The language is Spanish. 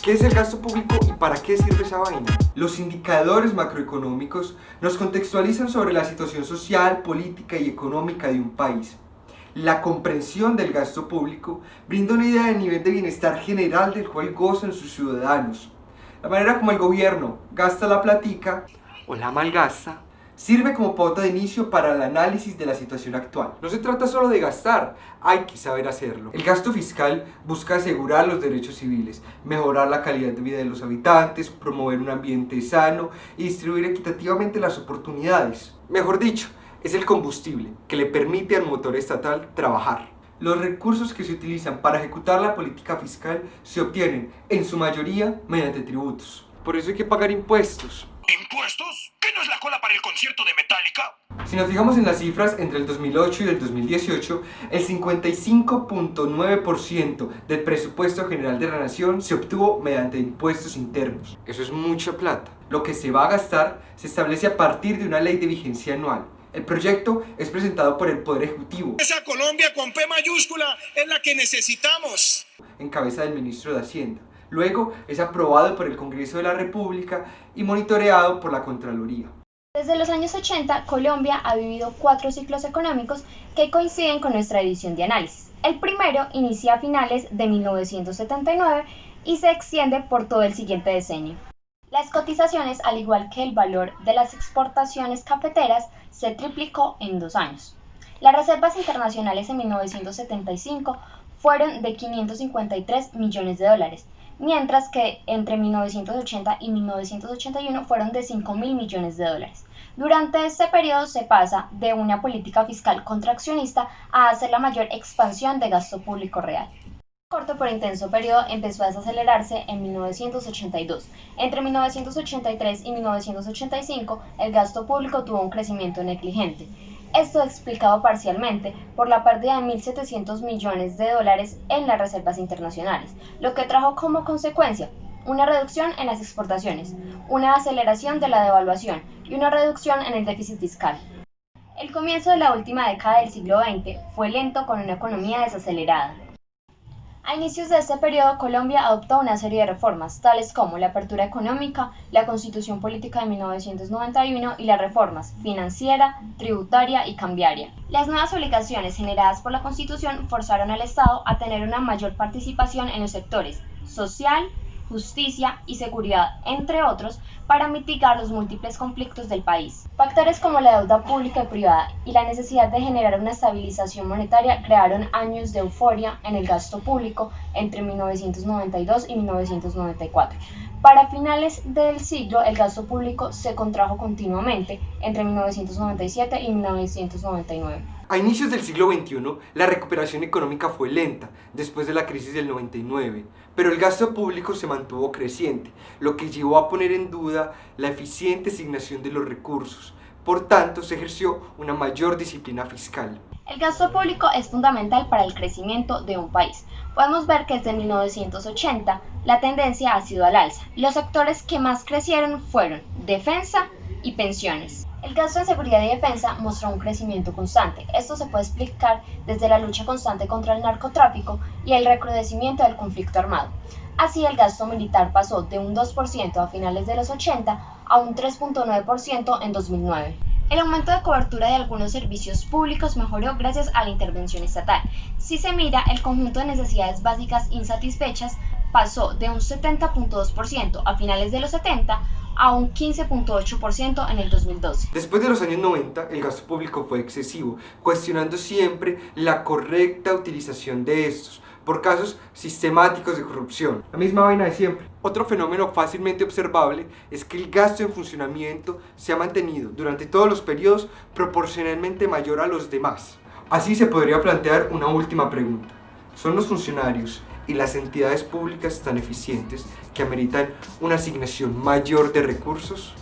¿Qué es el gasto público y para qué sirve esa vaina? Los indicadores macroeconómicos nos contextualizan sobre la situación social, política y económica de un país. La comprensión del gasto público brinda una idea del nivel de bienestar general del cual gozan sus ciudadanos. La manera como el gobierno gasta la platica, o la malgasta, sirve como pauta de inicio para el análisis de la situación actual. No se trata solo de gastar, hay que saber hacerlo. El gasto fiscal busca asegurar los derechos civiles, mejorar la calidad de vida de los habitantes, promover un ambiente sano y distribuir equitativamente las oportunidades. Mejor dicho, es el combustible que le permite al motor estatal trabajar. Los recursos que se utilizan para ejecutar la política fiscal se obtienen, en su mayoría, mediante tributos. Por eso hay que pagar impuestos. ¿Impuestos? ¿Qué no es la cola para el concierto de Metallica? Si nos fijamos en las cifras, entre el 2008 y el 2018, el 55.9% del presupuesto general de la nación se obtuvo mediante impuestos internos. Eso es mucha plata. Lo que se va a gastar se establece a partir de una ley de vigencia anual. El proyecto es presentado por el Poder Ejecutivo. Esa Colombia con P mayúscula es la que necesitamos. En cabeza del ministro de Hacienda. Luego es aprobado por el Congreso de la República y monitoreado por la Contraloría. Desde los años 80, Colombia ha vivido 4 ciclos económicos que coinciden con nuestra edición de análisis. El primero inicia a finales de 1979 y se extiende por todo el siguiente decenio. Las cotizaciones, al igual que el valor de las exportaciones cafeteras, se triplicó en 2 años. Las reservas internacionales en 1975 fueron de 553 millones de dólares, mientras que entre 1980 y 1981 fueron de 5.000 millones de dólares. Durante este periodo se pasa de una política fiscal contraccionista a hacer la mayor expansión de gasto público real. Corto pero intenso periodo empezó a desacelerarse en 1982. Entre 1983 y 1985, el gasto público tuvo un crecimiento negligente. Esto explicado parcialmente por la pérdida de 1.700 millones de dólares en las reservas internacionales, lo que trajo como consecuencia una reducción en las exportaciones, una aceleración de la devaluación y una reducción en el déficit fiscal. El comienzo de la última década del siglo XX fue lento con una economía desacelerada. A inicios de este periodo, Colombia adoptó una serie de reformas, tales como la apertura económica, la Constitución Política de 1991 y las reformas financiera, tributaria y cambiaria. Las nuevas obligaciones generadas por la Constitución forzaron al Estado a tener una mayor participación en los sectores social, justicia y seguridad, entre otros, para mitigar los múltiples conflictos del país. Factores como la deuda pública y privada y la necesidad de generar una estabilización monetaria crearon años de euforia en el gasto público entre 1992 y 1994. Para finales del siglo, el gasto público se contrajo continuamente entre 1997 y 1999. A inicios del siglo XXI, la recuperación económica fue lenta, después de la crisis del 99, pero el gasto público se mantuvo creciente, lo que llevó a poner en duda la eficiente asignación de los recursos. Por tanto, se ejerció una mayor disciplina fiscal. El gasto público es fundamental para el crecimiento de un país. Podemos ver que desde 1980 la tendencia ha sido al alza. Los sectores que más crecieron fueron defensa y pensiones. El gasto en seguridad y defensa mostró un crecimiento constante. Esto se puede explicar desde la lucha constante contra el narcotráfico y el recrudecimiento del conflicto armado. Así, el gasto militar pasó de un 2% a finales de los 80 a un 3.9% en 2009. El aumento de cobertura de algunos servicios públicos mejoró gracias a la intervención estatal. Si se mira, el conjunto de necesidades básicas insatisfechas pasó de un 70.2% a finales de los 70 a un 15.8% en el 2012. Después de los años 90, el gasto público fue excesivo, cuestionando siempre la correcta utilización de estos, por casos sistemáticos de corrupción. La misma vaina de siempre. Otro fenómeno fácilmente observable es que el gasto en funcionamiento se ha mantenido durante todos los periodos proporcionalmente mayor a los demás. Así se podría plantear una última pregunta. ¿Son los funcionarios y las entidades públicas tan eficientes que ameritan una asignación mayor de recursos?